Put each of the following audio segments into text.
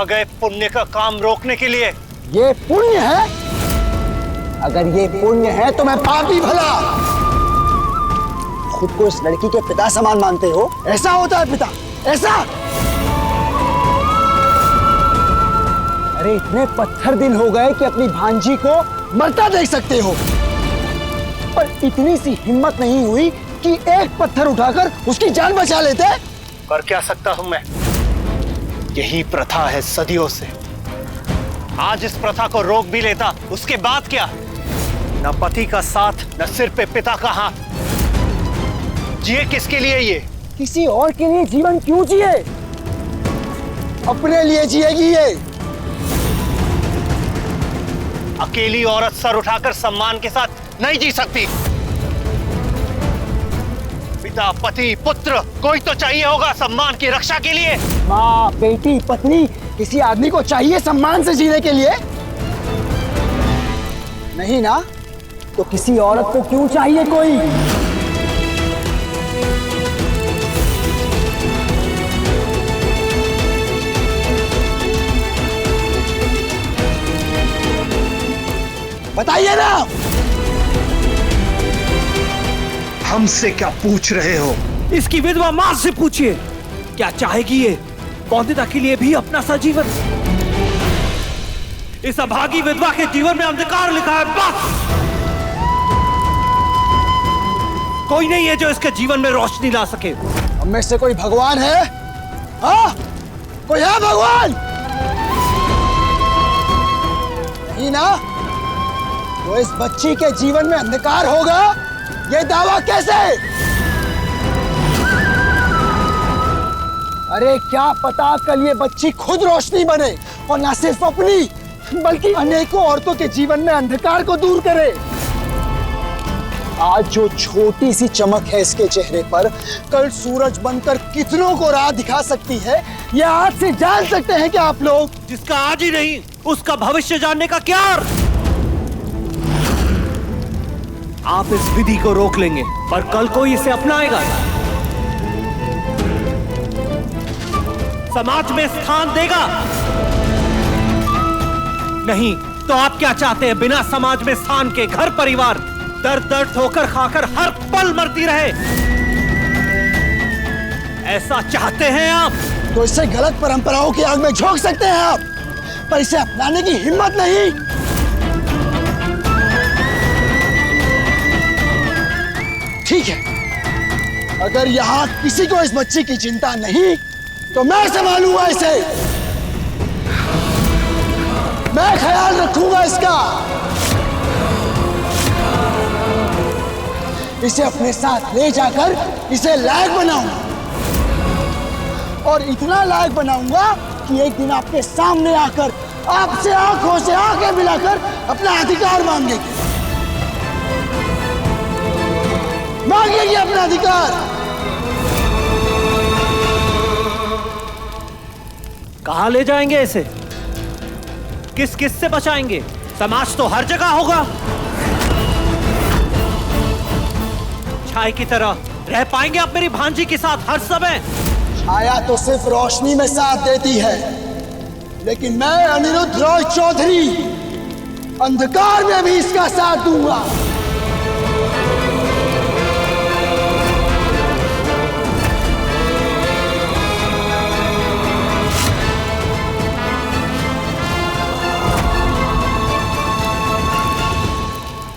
आ गए पुण्य का काम रोकने के लिए। ये पुण्य है? अगर ये पुण्य है तो मैं पापी भला। खुद को इस लड़की के पिता समान मानते हो? ऐसा होता है पिता? ऐसा? अरे इतने पत्थर दिल हो गए कि अपनी भांजी को मरता देख सकते हो, पर इतनी सी हिम्मत नहीं हुई कि एक पत्थर उठाकर उसकी जान बचा लेते। कर क्या सकता हूं मैं? यही प्रथा है सदियों से। आज इस प्रथा को रोक भी लेता, उसके बाद क्या? न पति का साथ, न सिर पे पिता का हाथ। जिए किसके लिए ये? किसी और के लिए जीवन क्यों जिए? अपने लिए जिएगी ये। अकेली औरत सर उठाकर सम्मान के साथ नहीं जी सकती। पिता, पति, पुत्र कोई तो चाहिए होगा सम्मान की रक्षा के लिए। माँ, बेटी, पत्नी, किसी आदमी को चाहिए सम्मान से जीने के लिए? नहीं ना? तो किसी औरत को क्यों चाहिए कोई? बताइए ना। हमसे क्या पूछ रहे हो? इसकी विधवा मां से पूछिए, क्या चाहेगी ये बौद्धिता के लिए भी अपना सजीवन? इस अभागी विधवा के जीवन में अंधकार लिखा है, बस। कोई नहीं है जो इसके जीवन में रोशनी ला सके। हम में से कोई भगवान है? हाँ? कोई है भगवान? नहीं ना? तो इस बच्ची के जीवन में अंधकार होगा, ये दावा कैसे? अरे क्या पता कल ये बच्ची खुद रोशनी बने और ना सिर्फ अपनी बल्कि अनेकों औरतों के जीवन में अंधकार को दूर करे। आज जो छोटी सी चमक है इसके चेहरे पर, कल सूरज बनकर कितनों को राह दिखा सकती है, ये आज से जान सकते हैं क्या आप लोग? जिसका आज ही नहीं उसका भविष्य जानने का क्या अर्थ? आप इस विधि को रोक लेंगे पर कल कोई इसे अपनाएगा। समाज में स्थान देगा। नहीं तो आप क्या चाहते हैं? बिना समाज में स्थान के घर परिवार दर दर ठोकर खाकर हर पल मरती रहे, ऐसा चाहते हैं आप? तो इससे गलत परंपराओं की आग में झोंक सकते हैं आप, पर इसे अपनाने की हिम्मत नहीं। ठीक है, अगर यहाँ किसी को इस बच्ची की चिंता नहीं तो मैं संभालूंगा इसे। मैं ख्याल रखूंगा इसका। इसे अपने साथ ले जाकर इसे लायक बनाऊंगा, और इतना लायक बनाऊंगा कि एक दिन आपके सामने आकर आपसे आंखों से आंखें मिलाकर अपना अधिकार मांगेगी। मांगेगी अपना अधिकार। कहां ले जाएंगे इसे? किस किस से बचाएंगे? समाज तो हर जगह होगा। छाया की तरह रह पाएंगे आप मेरी भांजी के साथ हर समय? छाया तो सिर्फ रोशनी में साथ देती है, लेकिन मैं अनिरुद्ध रॉय चौधरी अंधकार में भी इसका साथ दूंगा।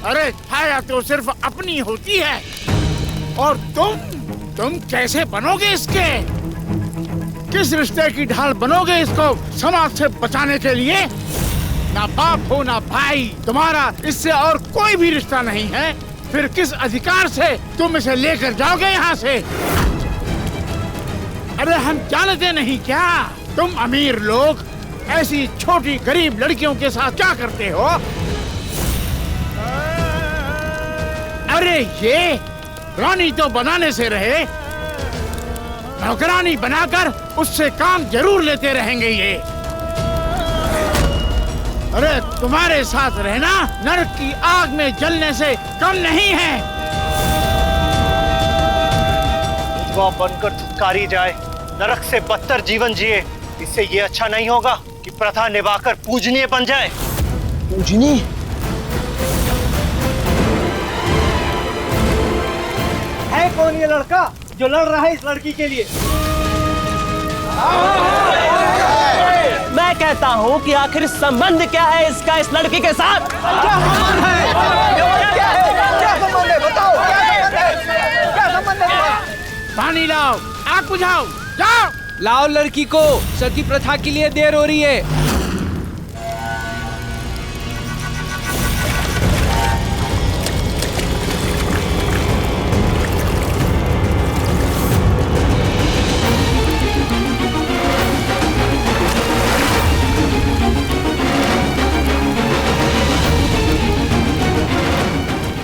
अरे छाया तो सिर्फ अपनी होती है, और तुम कैसे बनोगे इसके? किस रिश्ते की ढाल बनोगे इसको समाज से बचाने के लिए? ना बाप हो ना भाई, तुम्हारा इससे और कोई भी रिश्ता नहीं है। फिर किस अधिकार से तुम इसे लेकर जाओगे यहाँ से? अरे हम जानते नहीं क्या तुम अमीर लोग ऐसी छोटी गरीब लड़कियों के साथ क्या करते हो? अरे ये रानी तो बनाने से रहे, नौकरानी बनाकर उससे काम जरूर लेते रहेंगे ये। अरे तुम्हारे साथ रहना नरक की आग में जलने से कम नहीं है। विधवा बनकर धुतकारी जाए, नरक से बदतर जीवन जिए, इससे ये अच्छा नहीं होगा? कि प्रथा निभाकर पूजनीय बन जाए। पूजनीय? है कौन ये लड़का जो लड़ रहा है इस लड़की के लिए? मैं कहता हूँ कि आखिर संबंध क्या है इसका इस लड़की के साथ? क्या संबंध है? क्या संबंध है? बताओ, क्या संबंध है? पानी लाओ, आग बुझाओ, जाओ। लाओ लड़की को, सती प्रथा के लिए देर हो रही है।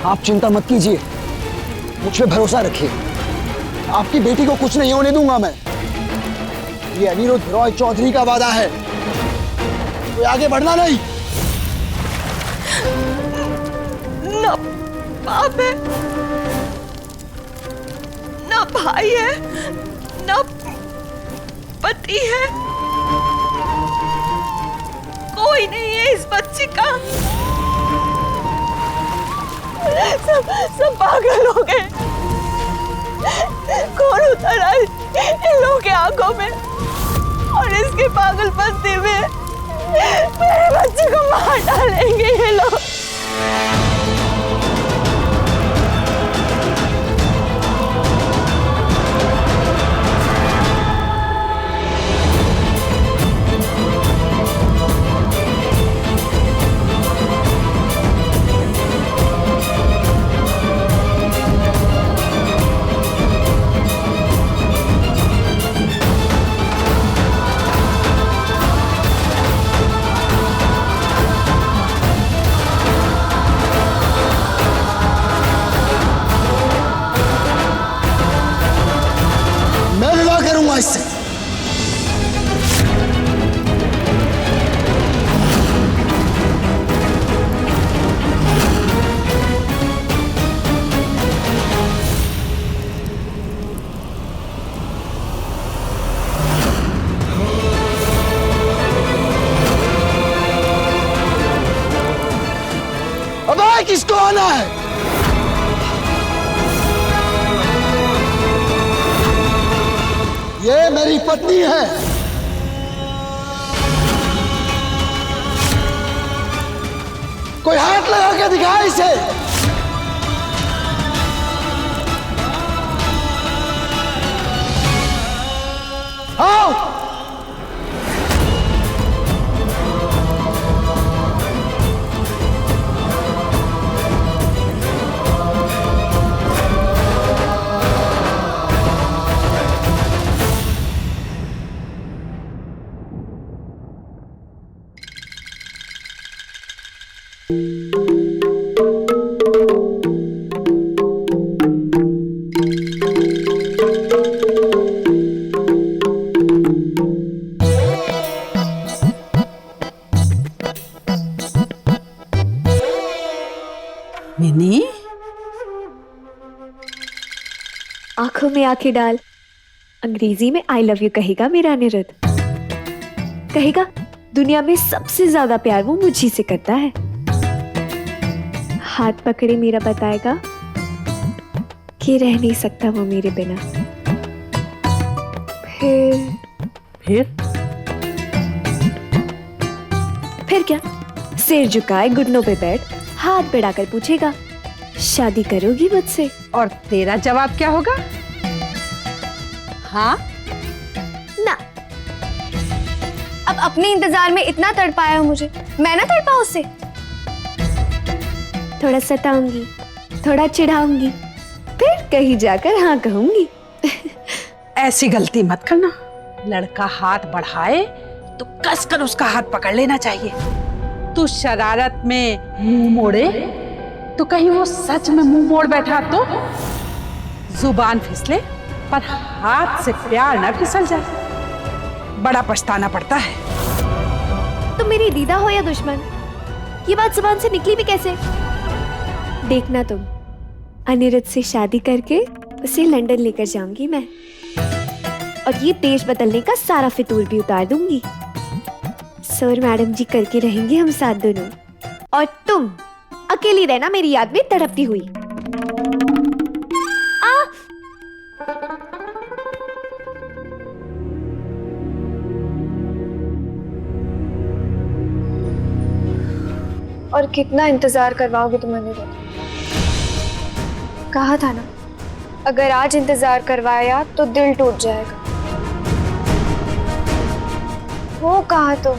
आप चिंता मत कीजिए, मुझ पे भरोसा रखिए। आपकी बेटी को कुछ नहीं होने दूंगा मैं। ये अनिरुद्ध रॉय चौधरी का वादा है, कोई आगे बढ़ना नहीं। ना बाप है, ना भाई है, ना पति है, कोई नहीं है इस बच्चे का। सब पागल हो गए। कौन उतर आए इन लोगों के आंखों में, और इसके पागलपंती में मेरे बच्चे को मार डालेंगे ये लोग। इससे अब किसको आना है? ये मेरी पत्नी है। कोई हाथ लगा के दिखाए इसे। आओ। मिनी, आंखों में आंखें डाल अंग्रेजी में आई लव यू कहेगा मेरा अनिरुद्ध। कहेगा दुनिया में सबसे ज्यादा प्यार वो मुझी से करता है। हाथ पकड़े मेरा बताएगा कि रह नहीं सकता वो मेरे बिना। फिर क्या, सिर झुकाए घुटनों पे बैठ हाथ बढ़ाकर पूछेगा शादी करोगी मुझसे? और तेरा जवाब क्या होगा? हाँ ना। अब अपने इंतजार में इतना तड़पाया हो मुझे, मैं ना तड़पा उससे। थोड़ा सताऊंगी, थोड़ा चिढ़ाऊंगी, फिर कहीं जाकर हाँ कहूंगी। ऐसी गलती मत करना। लड़का हाथ बढ़ाए तो कसकर उसका हाथ पकड़ लेना चाहिए। तू शरारत में मुंह मोड़े तो कहीं वो सच में मुंह मोड़ बैठा तो जुबान फिसले पर हाथ से प्यार न फिसल जाए, बड़ा पछताना पड़ता है। तुम मेरी दीदा हो या दुश्मन, ये बात जुबान से निकली भी कैसे? देखना तुम, अनिरुद्ध से शादी करके उसे लंदन लेकर जाऊंगी मैं, और ये देश बदलने का सारा फितूर भी उतार दूंगी। सर मैडम जी करके रहेंगे हम साथ दोनों, और तुम अकेली रहना मेरी याद में तड़पती हुई। और कितना इंतजार करवाओगे तुम अनिरुद्ध? कहा था ना, अगर आज इंतजार करवाया तो दिल टूट जाएगा। वो कहा तुम?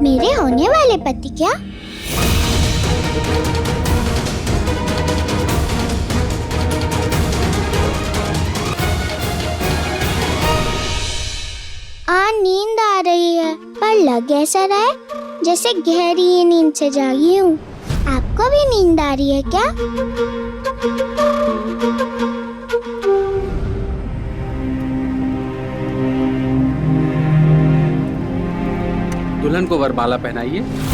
मेरे होने वाले पति क्या? नींद आ रही है, पर लग ऐसा रहा है जैसे गहरी नींद से जागी हूँ। आपको भी नींद आ रही है क्या? दुल्हन को वरमाला पहनाइए।